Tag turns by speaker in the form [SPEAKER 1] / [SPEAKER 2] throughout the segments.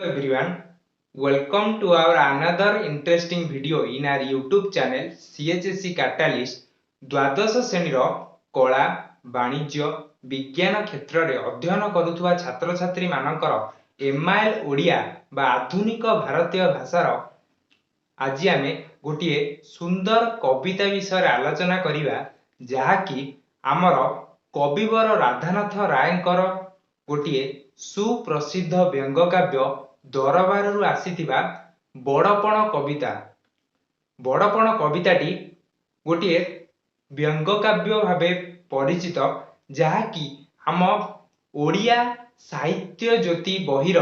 [SPEAKER 1] Everyone, welcome to our another interesting video in our YouTube channel CHSE Catalyst ଦ୍ୱାଦଶ ଶ୍ରେଣୀର କଳା ବାଣିଜ୍ୟ ବିଜ୍ଞାନ କ୍ଷେତ୍ରରେ ଅଧ୍ୟୟନ କରୁଥିବା ଛାତ୍ରଛାତ୍ରୀ ମାନଙ୍କର MIL ଓଡ଼ିଆ ବା ଆଧୁନିକ ଭାରତୀୟ ଭାଷାର ଆଜି ଆମେ ଗୋଟିଏ ସୁନ୍ଦର କବିତା ବିଷୟରେ ଆଲୋଚନା କରିବା ଯାହାକି ଆମର କବିବର ରାଧାନାଥ ରାୟଙ୍କର ଗୋଟିଏ ସୁପ୍ରସିଦ୍ଧ ବ୍ୟଙ୍ଗକାବ୍ୟ ଦରବାରରୁ ଆସିଥିବା ବଡପଣ କବିତା। ବଡପଣ କବିତାଟି ଗୋଟିଏ ବ୍ୟଙ୍ଗକାବ୍ୟ ଭାବେ ପରିଚିତ ଯାହାକି ଆମ ଓଡ଼ିଆ ସାହିତ୍ୟ ଜ୍ୟୋତି ବହିର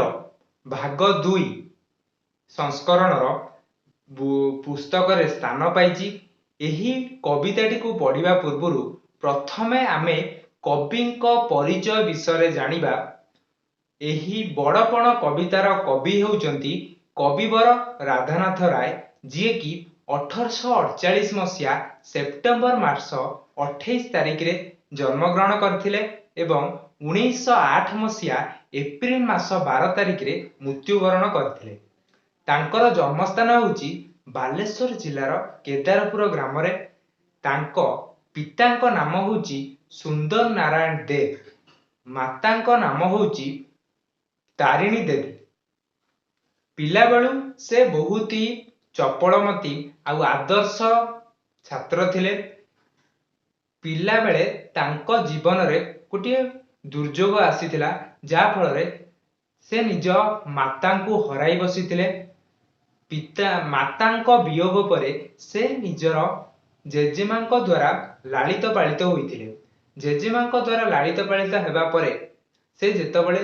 [SPEAKER 1] ଭାଗ 2 ସଂସ୍କରଣର ପୁସ୍ତକରେ ସ୍ଥାନ ପାଇଛି। ଏହି କବିତାଟିକୁ ପଢ଼ିବା ପୂର୍ବରୁ ପ୍ରଥମେ ଆମେ କବିଙ୍କ ପରିଚୟ ବିଷୟରେ ଜାଣିବା। ଏହି ବଡପଣ କବିତାର କବି ହେଉଛନ୍ତି କବିବର ରାଧାନାଥ ରାୟ, ଯିଏକି 1848 ମସିହା ସେପ୍ଟେମ୍ବର ମାସ 28 ତାରିଖରେ ଜନ୍ମଗ୍ରହଣ କରିଥିଲେ ଏବଂ 1908 ମସିହା ଏପ୍ରିଲ ମାସ 12 ତାରିଖରେ ମୃତ୍ୟୁବରଣ କରିଥିଲେ। ତାଙ୍କର ଜନ୍ମସ୍ଥାନ ହେଉଛି ବାଲେଶ୍ୱର ଜିଲ୍ଲାର କେଦାରପୁର ଗ୍ରାମରେ। ତାଙ୍କ ପିତାଙ୍କ ନାମ ହେଉଛି ସୁନ୍ଦର ନାରାୟଣ ଦେବ, ମାତାଙ୍କ ନାମ ହେଉଛି ତାରିଣୀ ଦେବୀ। ପିଲାବେଳୁ ସେ ବହୁତ ହି ଚପଳମତି ଆଉ ଆଦର୍ଶ ଛାତ୍ର ଥିଲେ। ପିଲାବେଳେ ତାଙ୍କ ଜୀବନରେ ଗୋଟିଏ ଦୁର୍ଯୋଗ ଆସିଥିଲା, ଯାହା ଫଳରେ ସେ ନିଜ ମାତାଙ୍କୁ ହରାଇ ବସିଥିଲେ। ମାତାଙ୍କ ବିୟୋଗ ପରେ ସେ ନିଜର ଜେଜେମାଙ୍କ ଦ୍ୱାରା ଲାଳିତ ପାଳିତ ହୋଇଥିଲେ। ଜେଜେମାଙ୍କ ଦ୍ୱାରା ଲାଳିତ ପାଳିତ ହେବା ପରେ ସେ ଯେତେବେଳେ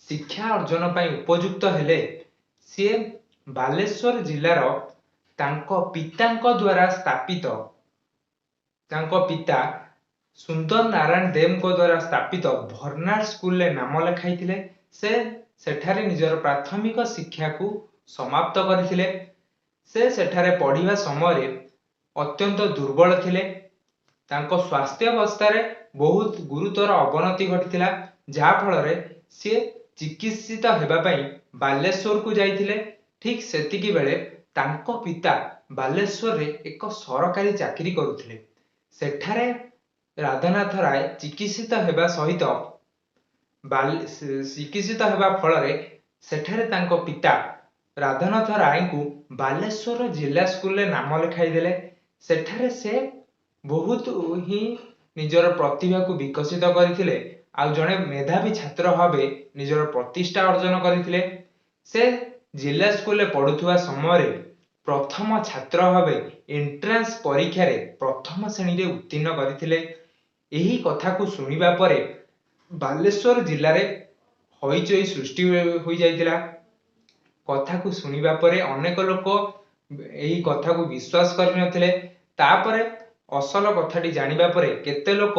[SPEAKER 1] ଶିକ୍ଷା ଅର୍ଜନ ପାଇଁ ଉପଯୁକ୍ତ ହେଲେ, ସିଏ ବାଲେଶ୍ୱର ଜିଲ୍ଲାର ତାଙ୍କ ପିତାଙ୍କ ଦ୍ୱାରା ସ୍ଥାପିତ, ତାଙ୍କ ପିତା ସୁନ୍ଦର ନାରାୟଣ ଦେବଙ୍କ ଦ୍ୱାରା ସ୍ଥାପିତ ଭର୍ନାଡ଼ ସ୍କୁଲରେ ନାମ ଲେଖାଇଥିଲେ। ସେ ସେଠାରେ ନିଜର ପ୍ରାଥମିକ ଶିକ୍ଷାକୁ ସମାପ୍ତ କରିଥିଲେ। ସେ ସେଠାରେ ପଢ଼ିବା ସମୟରେ ଅତ୍ୟନ୍ତ ଦୁର୍ବଳ ଥିଲେ। ତାଙ୍କ ସ୍ୱାସ୍ଥ୍ୟାବସ୍ଥାରେ ବହୁତ ଗୁରୁତର ଅବନତି ଘଟିଥିଲା, ଯାହା ଫଳରେ ସିଏ ଚିକିତ୍ସିତ ହେବା ପାଇଁ ବାଲେଶ୍ୱରକୁ ଯାଇଥିଲେ। ଠିକ୍ ସେତିକି ବେଳେ ତାଙ୍କ ପିତା ବାଲେଶ୍ୱରରେ ଏକ ସରକାରୀ ଚାକିରି କରୁଥିଲେ। ସେଠାରେ ରାଧାନାଥ ରାୟ ଚିକିତ୍ସିତ ହେବା ଫଳରେ ସେଠାରେ ତାଙ୍କ ପିତା ରାଧାନାଥ ରାୟଙ୍କୁ ବାଲେଶ୍ୱର ଜିଲ୍ଲା ସ୍କୁଲରେ ନାମ ଲେଖାଇ ଦେଲେ। ସେଠାରେ ସେ ବହୁତ ହିଁ ନିଜର ପ୍ରତିଭାକୁ ବିକଶିତ କରିଥିଲେ ଆଉ ଜଣେ ମେଧାବୀ ଛାତ୍ର ଭାବେ ନିଜର ପ୍ରତିଷ୍ଠା ଅର୍ଜନ କରିଥିଲେ। ସେ ଜିଲ୍ଲା ସ୍କୁଲରେ ପଢୁଥିବା ସମୟରେ ପ୍ରଥମ ଛାତ୍ର ଭାବେ ଏଣ୍ଟ୍ରାନ୍ସ ପରୀକ୍ଷାରେ ପ୍ରଥମ ଶ୍ରେଣୀରେ ଉତ୍ତୀର୍ଣ୍ଣ କରିଥିଲେ। ଏହି କଥାକୁ ଶୁଣିବା ପରେ ବାଲେଶ୍ୱର ଜିଲ୍ଲାରେ ହଇଚଇ ସୃଷ୍ଟି ହୋଇଯାଇଥିଲା। କଥାକୁ ଶୁଣିବା ପରେ ଅନେକ ଲୋକ ଏହି କଥାକୁ ବିଶ୍ୱାସ କରିନଥିଲେ। ତାପରେ ଅସଲ କଥାଟି ଜାଣିବା ପରେ କେତେ ଲୋକ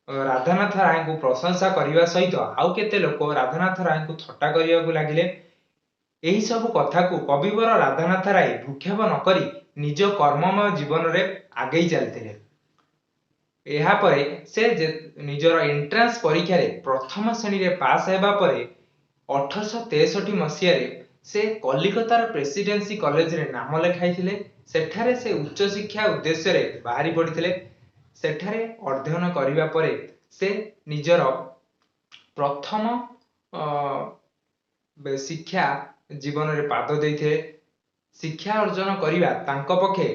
[SPEAKER 1] ରାଧାନାଥ ରାୟଙ୍କୁ ପ୍ରଶଂସା କରିବା ସହିତ ଆଉ କେତେ ଲୋକ ରାଧାନାଥ ରାୟଙ୍କୁ ଥଟ୍ଟା କରିବାକୁ ଲାଗିଲେ। ଏହି ସବୁ କଥାକୁ କବିବର ରାଧାନାଥ ରାୟ ଭ୍ରୂକ୍ଷେପ ନ କରି ନିଜ କର୍ମମୟ ଜୀବନରେ ଆଗେଇ ଚାଲିଥିଲେ। ଏହାପରେ ସେ ନିଜର ଏଣ୍ଟ୍ରାନ୍ସ ପରୀକ୍ଷାରେ ପ୍ରଥମ ଶ୍ରେଣୀରେ ପାସ୍ ହେବା ପରେ 1863 ମସିହାରେ ସେ କଲିକତାର ପ୍ରେସିଡେନ୍ସି କଲେଜରେ ନାମ ଲେଖାଇଥିଲେ। ସେଠାରେ ସେ ଉଚ୍ଚଶିକ୍ଷା ଉଦ୍ଦେଶ୍ୟରେ ବାହାରି ପଡ଼ିଥିଲେ। ସେଠାରେ ଅଧ୍ୟୟନ କରିବା ପରେ ସେ ନିଜର ପ୍ରଥମ ଶିକ୍ଷା ଜୀବନରେ ପାଦ ଦେଇଥିଲେ। ଶିକ୍ଷା ଅର୍ଜନ କରିବା ତାଙ୍କ ପକ୍ଷେ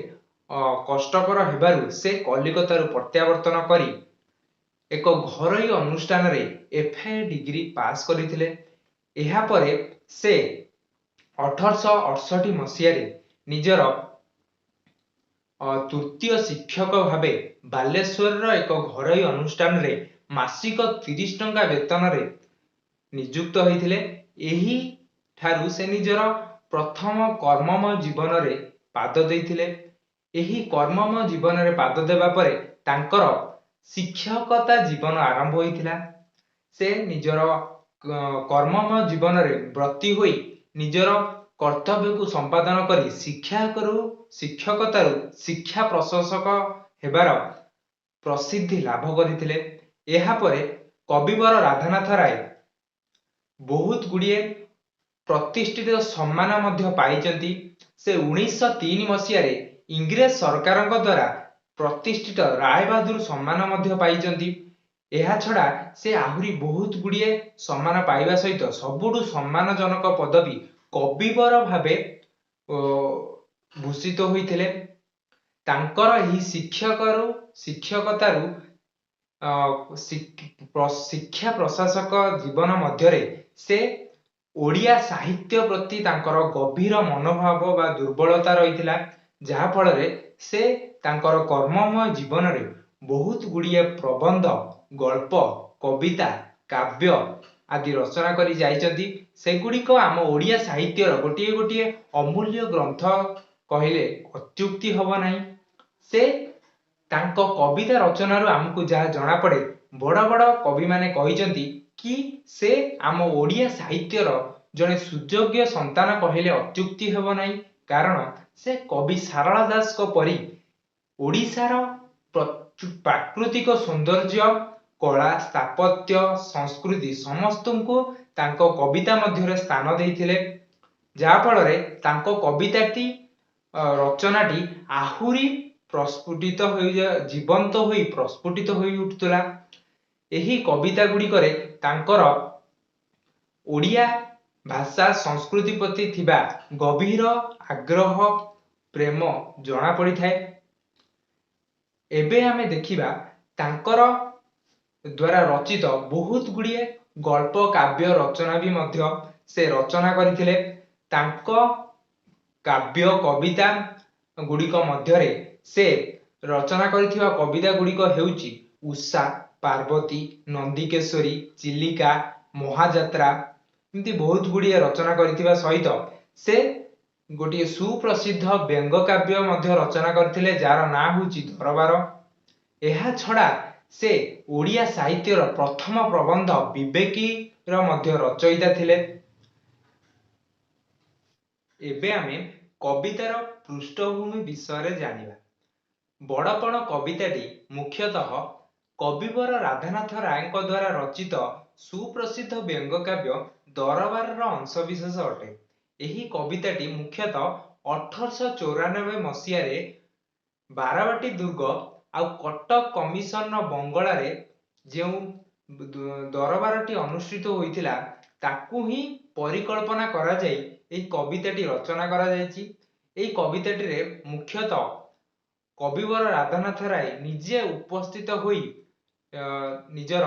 [SPEAKER 1] କଷ୍ଟକର ହେବାରୁ ସେ କଲିକତାରୁ ପ୍ରତ୍ୟାବର୍ତ୍ତନ କରି ଏକ ଘରୋଇ ଅନୁଷ୍ଠାନରେ FA ଡିଗ୍ରୀ ପାସ୍ କରିଥିଲେ। ଏହାପରେ ସେ 1868 ମସିହାରେ ନିଜର ତୃତୀୟ ଶିକ୍ଷକ ଭାବେ ବାଲେଶ୍ୱରର ଏକ ଘରୋଇ ଅନୁଷ୍ଠାନରେ ମାସିକ 30 ଟଙ୍କା ବେତନରେ ନିଯୁକ୍ତ ହୋଇଥିଲେ। ଏହି ଠାରୁ ସେ ନିଜର ପ୍ରଥମ କର୍ମମୟ ଜୀବନରେ ପାଦ ଦେଇଥିଲେ। ଏହି କର୍ମମୟ ଜୀବନରେ ପାଦ ଦେବା ପରେ ତାଙ୍କର ଶିକ୍ଷକତା ଜୀବନ ଆରମ୍ଭ ହୋଇଥିଲା। ସେ ନିଜର କର୍ମମୟ ଜୀବନରେ ବ୍ରତୀ ହୋଇ ନିଜର କର୍ତ୍ତବ୍ୟକୁ ସମ୍ପାଦନ କରି ଶିକ୍ଷକତାରୁ ଶିକ୍ଷା ପ୍ରଶାସକ ହେବାର ପ୍ରସିଦ୍ଧି ଲାଭ କରିଥିଲେ। ଏହାପରେ କବିବର ରାଧାନାଥ ରାୟ ବହୁତ ଗୁଡ଼ିଏ ପ୍ରତିଷ୍ଠିତ ସମ୍ମାନ ମଧ୍ୟ ପାଇଛନ୍ତି। ସେ 1903 ମସିହାରେ ଇଂରେଜ ସରକାରଙ୍କ ଦ୍ୱାରା ପ୍ରତିଷ୍ଠିତ ରାୟବାହାଦୁର ସମ୍ମାନ ମଧ୍ୟ ପାଇଛନ୍ତି। ଏହା ଛଡ଼ା ସେ ଆହୁରି ବହୁତ ଗୁଡ଼ିଏ ସମ୍ମାନ ପାଇବା ସହିତ ସବୁଠୁ ସମ୍ମାନଜନକ ପଦବୀ କବିବର ଭାବେ ଭୂଷିତ ହୋଇଥିଲେ। ତାଙ୍କର ଏହି ଶିକ୍ଷକତାରୁ ଶିକ୍ଷା ପ୍ରଶାସକ ଜୀବନ ମଧ୍ୟରେ ସେ ଓଡ଼ିଆ ସାହିତ୍ୟ ପ୍ରତି ତାଙ୍କର ଗଭୀର ମନୋଭାବ ବା ଦୁର୍ବଳତା ରହିଥିଲା, ଯାହା ଫଳରେ ସେ ତାଙ୍କର କର୍ମମୟ ଜୀବନରେ ବହୁତ ଗୁଡ଼ିଏ ପ୍ରବନ୍ଧ, ଗଳ୍ପ, କବିତା, କାବ୍ୟ ଆଦି ରଚନା କରି ଯାଇଛନ୍ତି। ସେଗୁଡ଼ିକ ଆମ ଓଡ଼ିଆ ସାହିତ୍ୟର ଗୋଟିଏ ଗୋଟିଏ ଅମୂଲ୍ୟ ଗ୍ରନ୍ଥ କହିଲେ ଅତ୍ୟୁକ୍ତି ହେବ ନାହିଁ। ସେ ତାଙ୍କ କବିତା ରଚନାରୁ ଆମକୁ ଯାହା ଜଣାପଡ଼େ, ବଡ଼ ବଡ଼ କବିମାନେ କହିଛନ୍ତି କି ସେ ଆମ ଓଡ଼ିଆ ସାହିତ୍ୟର ଜଣେ ସୁଯୋଗ୍ୟ ସନ୍ତାନ କହିଲେ ଅତ୍ୟୁକ୍ତି ହେବ ନାହିଁ। କାରଣ ସେ କବି ସାରଳା ଦାସଙ୍କ ପରି ଓଡ଼ିଶାର ପ୍ରାକୃତିକ ସୌନ୍ଦର୍ଯ୍ୟ, କଳା, ସ୍ଥାପତ୍ୟ, ସଂସ୍କୃତି ସମସ୍ତଙ୍କୁ ତାଙ୍କ କବିତା ମଧ୍ୟରେ ସ୍ଥାନ ଦେଇଥିଲେ, ଯାହାଫଳରେ ତାଙ୍କ କବିତାଟି ରଚନାଟି ଆହୁରି ଜୀବନ୍ତ ହୋଇ ପ୍ରସ୍ଫୁଟିତ ହୋଇ ଉଠୁଥିଲା। ଏହି କବିତା ଗୁଡ଼ିକରେ ତାଙ୍କର ଓଡ଼ିଆ ଭାଷା ସଂସ୍କୃତି ପ୍ରତି ଥିବା ଗଭୀର ଆଗ୍ରହ, ପ୍ରେମ ଜଣାପଡ଼ିଥାଏ। ଏବେ ଆମେ ଦେଖିବା ତାଙ୍କର ଦ୍ୱାରା ରଚିତ ବହୁତ ଗୁଡ଼ିଏ ଗଳ୍ପ, କାବ୍ୟ ରଚନା ବି ମଧ୍ୟ ସେ ରଚନା କରିଥିଲେ। ତାଙ୍କ କାବ୍ୟ କବିତା ଗୁଡ଼ିକ ମଧ୍ୟରେ ସେ ରଚନା କରିଥିବା କବିତା ଗୁଡ଼ିକ ହେଉଛି ଉଷା, ପାର୍ବତୀ, ନନ୍ଦିକେଶ୍ୱରୀ, ଚିଲିକା, ମହାଯାତ୍ରା, ଏମିତି ବହୁତ ଗୁଡ଼ିଏ ରଚନା କରିଥିବା ସହିତ ସେ ଗୋଟିଏ ସୁପ୍ରସିଦ୍ଧ ବ୍ୟଙ୍ଗ କାବ୍ୟ ମଧ୍ୟ ରଚନା କରିଥିଲେ, ଯାହାର ନାଁ ହେଉଛି ଦରବାର। ଏହା ଛଡ଼ା ସେ ଓଡ଼ିଆ ସାହିତ୍ୟର ପ୍ରଥମ ପ୍ରବନ୍ଧ ବିବେକୀର ମଧ୍ୟ ରଚୟିତା ଥିଲେ। ଏବେ ଆମେ କବିତାର ପୃଷ୍ଠଭୂମି ବିଷୟରେ ଜାଣିବା। ବଡପଣ କବିତାଟି ମୁଖ୍ୟତଃ କବିବର ରାଧାନାଥ ରାୟଙ୍କ ଦ୍ୱାରା ରଚିତ ସୁପ୍ରସିଦ୍ଧ ବ୍ୟଙ୍ଗକାବ୍ୟ ଦରବାରର ଅଂଶବିଶେଷ ଅଟେ। ଏହି କବିତାଟି ମୁଖ୍ୟତଃ 1894 ମସିହାରେ ବାରବାଟୀ ଦୁର୍ଗ ଆଉ କଟକ କମିଶନର ବଙ୍ଗଳାରେ ଯେଉଁ ଦରବାରଟି ଅନୁଷ୍ଠିତ ହୋଇଥିଲା, ତାକୁ ହିଁ ପରିକଳ୍ପନା କରାଯାଇ ଏହି କବିତାଟି ରଚନା କରାଯାଇଛି। ଏହି କବିତାଟିରେ ମୁଖ୍ୟତଃ କବିବର ରାଧାନାଥ ରାୟ ନିଜେ ଉପସ୍ଥିତ ହୋଇ ନିଜର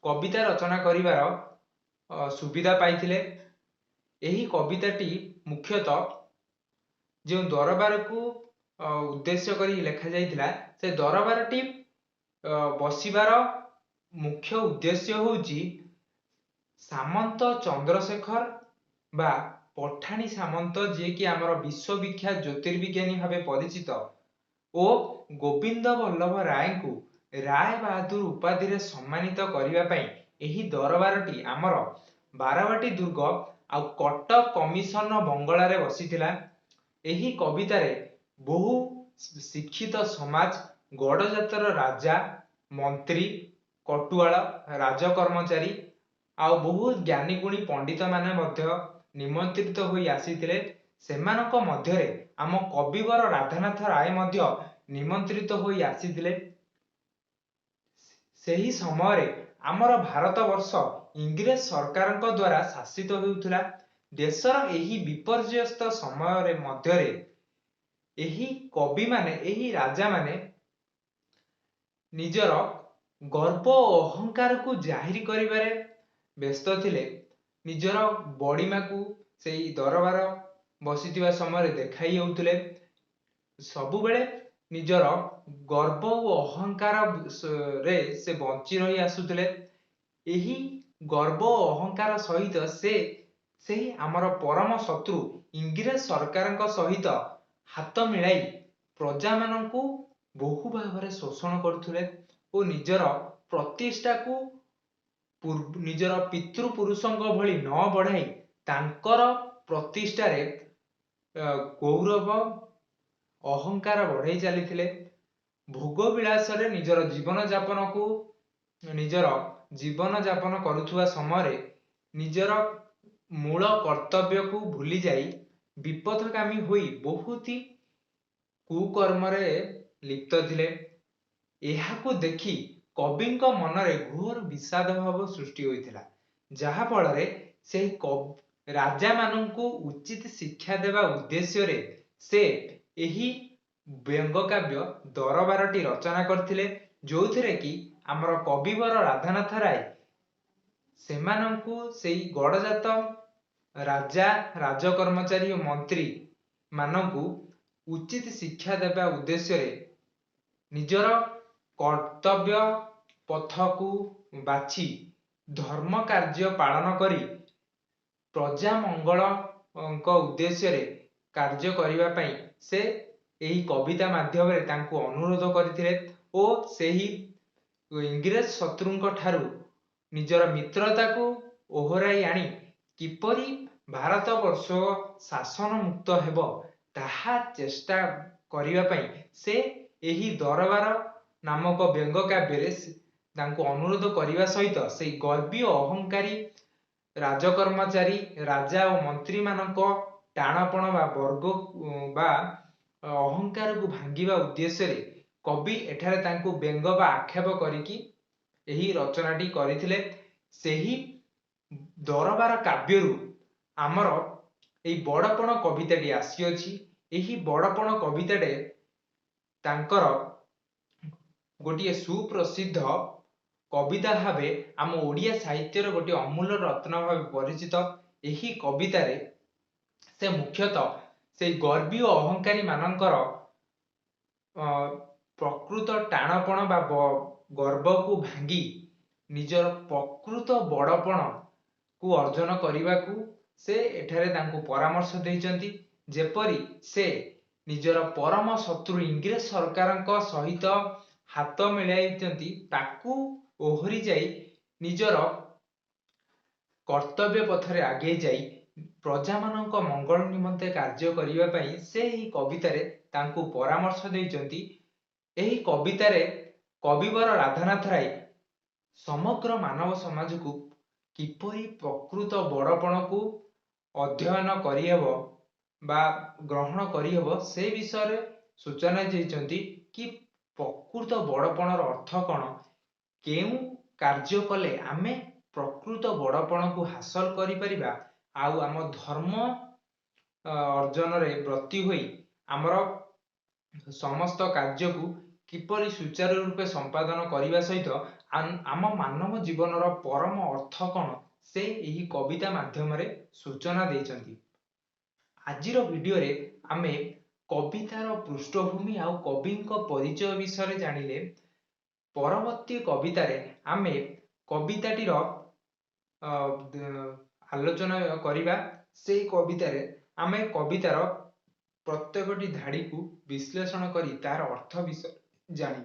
[SPEAKER 1] କବିତା ରଚନା କରିବାର ସୁବିଧା ପାଇଥିଲେ। ଏହି କବିତାଟି ମୁଖ୍ୟତଃ ଯେଉଁ ଦରବାରକୁ ଉଦ୍ଦେଶ୍ୟ କରି ଲେଖାଯାଇଥିଲା, ସେ ଦରବାରଟି ବସିବାର ମୁଖ୍ୟ ଉଦ୍ଦେଶ୍ୟ ହେଉଛି ସାମନ୍ତ ଚନ୍ଦ୍ରଶେଖର ବା ପଠାଣି ସାମନ୍ତ, ଯିଏକି ଆମର ବିଶ୍ୱବିଖ୍ୟାତ ଜ୍ୟୋତିର୍ବିଜ୍ଞାନୀ ଭାବେ ପରିଚିତ, ଓ ଗୋବିନ୍ଦ ବଲ୍ଲଭ ରାୟଙ୍କୁ ରାୟ ବାହାଦୁର ଉପାଧିରେ ସମ୍ମାନିତ କରିବା ପାଇଁ ଏହି ଦରବାରଟି ଆମର ବାରବାଟୀ ଦୁର୍ଗ ଆଉ କଟକ କମିଶନର ବଙ୍ଗଳାରେ ବସିଥିଲା। ଏହି କବିତାରେ ବହୁ ଶିକ୍ଷିତ ସମାଜ, ଗଡ଼ଜାତର ରାଜା, ମନ୍ତ୍ରୀ, କଟୁଆଳ, ରାଜକର୍ମଚାରୀ ଆଉ ବହୁ ଜ୍ଞାନୀଗୁଣୀ ପଣ୍ଡିତମାନେ ମଧ୍ୟ ନିମନ୍ତ୍ରିତ ହୋଇ ଆସିଥିଲେ। ସେମାନଙ୍କ ମଧ୍ୟରେ ଆମ କବିବର ରାଧାନାଥ ରାୟ ମଧ୍ୟ ନିମନ୍ତ୍ରିତ ହୋଇ ଆସିଥିଲେ। ସେହି ସମୟରେ ଆମର ଭାରତବର୍ଷ ଇଂରେଜ ସରକାରଙ୍କ ଦ୍ୱାରା ଶାସିତ ହେଉଥିଲା। ଦେଶର ଏହି ବିପର୍ଯ୍ୟସ୍ତ ସମୟରେ ମଧ୍ୟରେ ଏହି କବିମାନେ, ଏହି ରାଜାମାନେ ନିଜର ଗର୍ବ ଓ ଅହଙ୍କାରକୁ ଜାହିର କରିବାରେ ବ୍ୟସ୍ତ ଥିଲେ। ନିଜର ବଡ଼ିମାକୁ ସେଇ ଦରବାର ବସିଥିବା ସମୟରେ ଦେଖାଇ ହେଉଥିଲେ। ସବୁବେଳେ ନିଜର ଗର୍ବ ଓ ଅହଙ୍କାରରେ ସେ ବଞ୍ଚି ରହି ଆସୁଥିଲେ। ଏହି ଗର୍ବ ଓ ଅହଙ୍କାର ସହିତ ସେ ସେହି ଆମର ପରମ ଶତ୍ରୁ ଇଂରେଜ ସରକାରଙ୍କ ସହିତ ହାତ ମିଳାଇ ପ୍ରଜାମାନଙ୍କୁ ବହୁ ଭାବରେ ଶୋଷଣ କରୁଥିଲେ ଓ ନିଜର ପ୍ରତିଷ୍ଠାକୁ ନିଜର ପିତୃପୁରୁଷଙ୍କ ଭଳି ନ ବଢ଼ାଇ ତାଙ୍କର ପ୍ରତିଷ୍ଠାରେ ଗୌରବ ଅହଙ୍କାର ବଢ଼ାଇ ଚାଲିଥିଲେ। ଭୋଗ ବିଳାସରେ ନିଜର ଜୀବନ ଯାପନ କରୁଥିବା ସମୟରେ ନିଜର ମୂଳ କର୍ତ୍ତବ୍ୟକୁ ଭୁଲି ଯାଇ ବିପଥଗାମୀ ହୋଇ ବହୁତ କୁକର୍ମରେ ଲିପ୍ତ ଥିଲେ। ଏହାକୁ ଦେଖି କବିଙ୍କ ମନରେ ଘୋର ବିଷାଦ ଭାବ ସୃଷ୍ଟି ହୋଇଥିଲା, ଯାହା ଫଳରେ ସେହି ରାଜାମାନଙ୍କୁ ଉଚିତ ଶିକ୍ଷା ଦେବା ଉଦ୍ଦେଶ୍ୟରେ ସେ ଏହି ବ୍ୟଙ୍ଗକାବ୍ୟ ଦରବାରଟି ରଚନା କରିଥିଲେ, ଯେଉଁଥିରେ କି ଆମର କବିବର ରାଧାନାଥ ରାୟ ସେମାନଙ୍କୁ ସେଇ ଗଡ଼ଜାତ ରାଜା, ରାଜକର୍ମଚାରୀ ଓ ମନ୍ତ୍ରୀ ମାନଙ୍କୁ ଉଚିତ ଶିକ୍ଷା ଦେବା ଉଦ୍ଦେଶ୍ୟରେ ନିଜର କର୍ତ୍ତବ୍ୟ ପଥକୁ ବାଛି ଧର୍ମ କାର୍ଯ୍ୟ ପାଳନ କରି ପ୍ରଜା ମଙ୍ଗଳଙ୍କ ଉଦ୍ଦେଶ୍ୟରେ କାର୍ଯ୍ୟ କରିବା ପାଇଁ ସେ ଏହି କବିତା ମାଧ୍ୟମରେ ତାଙ୍କୁ ଅନୁରୋଧ କରିଥିଲେ ଓ ସେହି ଇଂରେଜ ଶତ୍ରୁଙ୍କ ଠାରୁ ନିଜର ମିତ୍ରତାକୁ ଓହରାଇ ଆଣି କିପରି ଭାରତବର୍ଷ ଶାସନ ମୁକ୍ତ ହେବ ତାହା ଚେଷ୍ଟା କରିବା ପାଇଁ ସେ ଏହି ଦରବାର ନାମକ ବ୍ୟଙ୍ଗ କାବ୍ୟରେ ତାଙ୍କୁ ଅନୁରୋଧ କରିବା ସହିତ ସେହି ଗର୍ବୀ ଓ ଅହଙ୍କାରୀ ରାଜକର୍ମଚାରୀ, ରାଜା ଓ ମନ୍ତ୍ରୀ ମାନଙ୍କ ଟାଣପଣ ବା ବର୍ଗ ବା ଅହଙ୍କାରକୁ ଭାଙ୍ଗିବା ଉଦ୍ଦେଶ୍ୟରେ କବି ଏଠାରେ ତାଙ୍କୁ ବ୍ୟଙ୍ଗ ବା ଆକ୍ଷେପ କରିକି ଏହି ରଚନାଟି କରିଥିଲେ। ସେହି ଦରବାର କାବ୍ୟରୁ ଆମର ଏହି ବଡପଣ କବିତାଟି ଆସିଅଛି। ଏହି ବଡପଣ କବିତାଟେ ତାଙ୍କର ଗୋଟିଏ ସୁପ୍ରସିଦ୍ଧ କବିତା ଭାବେ ଆମ ଓଡ଼ିଆ ସାହିତ୍ୟର ଗୋଟିଏ ଅମୂଲ୍ୟ ରତ୍ନ ଭାବେ ପରିଚିତ। ଏହି କବିତାରେ ସେ ମୁଖ୍ୟତଃ ସେଇ ଗର୍ବୀ ଓ ଅହଙ୍କାରୀ ମାନଙ୍କର ପ୍ରକୃତ ଟାଣପଣ ବା ଗର୍ବକୁ ଭାଙ୍ଗି ନିଜର ପ୍ରକୃତ ବଡପଣକୁ ଅର୍ଜନ କରିବାକୁ ସେ ଏଠାରେ ତାଙ୍କୁ ପରାମର୍ଶ ଦେଇଛନ୍ତି। ଯେପରି ସେ ନିଜର ପରମ ଶତ୍ରୁ ଇଂରେଜ ସରକାରଙ୍କ ସହିତ ହାତ ମିଳାଇଛନ୍ତି, ତାକୁ ଓହରି ଯାଇ ନିଜର କର୍ତ୍ତବ୍ୟ ପଥରେ ଆଗେଇ ଯାଇ ପ୍ରଜାମାନଙ୍କ ମଙ୍ଗଳ ନିମନ୍ତେ କାର୍ଯ୍ୟ କରିବା ପାଇଁ ସେ ଏହି କବିତାରେ ତାଙ୍କୁ ପରାମର୍ଶ ଦେଇଛନ୍ତି। ଏହି କବିତାରେ କବିବର ରାଧାନାଥ ରାୟ ସମଗ୍ର ମାନବ ସମାଜକୁ କିପରି ପ୍ରକୃତ ବଡପଣକୁ ଅଧ୍ୟୟନ କରିହେବ ବା ଗ୍ରହଣ କରିହେବ ସେ ବିଷୟରେ ସୂଚନା ଦେଇଛନ୍ତି କି ପ୍ରକୃତ ବଡପଣର ଅର୍ଥ କଣ, କେଉଁ କାର୍ଯ୍ୟ କଲେ ଆମେ ପ୍ରକୃତ ବଡପଣକୁ ହାସଲ କରିପାରିବା ଆଉ ଆମ ଧର୍ମ ଅର୍ଜନରେ ବ୍ରତୀ ହୋଇ ଆମର ସମସ୍ତ କାର୍ଯ୍ୟକୁ କିପରି ସୁଚାରୁ ରୂପେ ସମ୍ପାଦନ କରିବା ସହିତ ଆମ ମାନବ ଜୀବନର ପରମ ଅର୍ଥ କଣ ସେ ଏହି କବିତା ମାଧ୍ୟମରେ ସୂଚନା ଦେଇଛନ୍ତି। ଆଜିର ଭିଡିଓରେ ଆମେ କବିତାର ପୃଷ୍ଠଭୂମି ଆଉ କବିଙ୍କ ପରିଚୟ ବିଷୟରେ ଜାଣିଲେ। ପରବର୍ତ୍ତୀ କବିତାରେ ଆମେ କବିତାଟିର ଆଲୋଚନା କରିବା। ସେଇ କବିତାରେ ଆମେ କବିତାର ପ୍ରତ୍ୟେକଟି ଧାଡିକୁ ବିଶ୍ଳେଷଣ କରି ତାର ଅର୍ଥ ବିଷୟରେ ଜାଣିବା।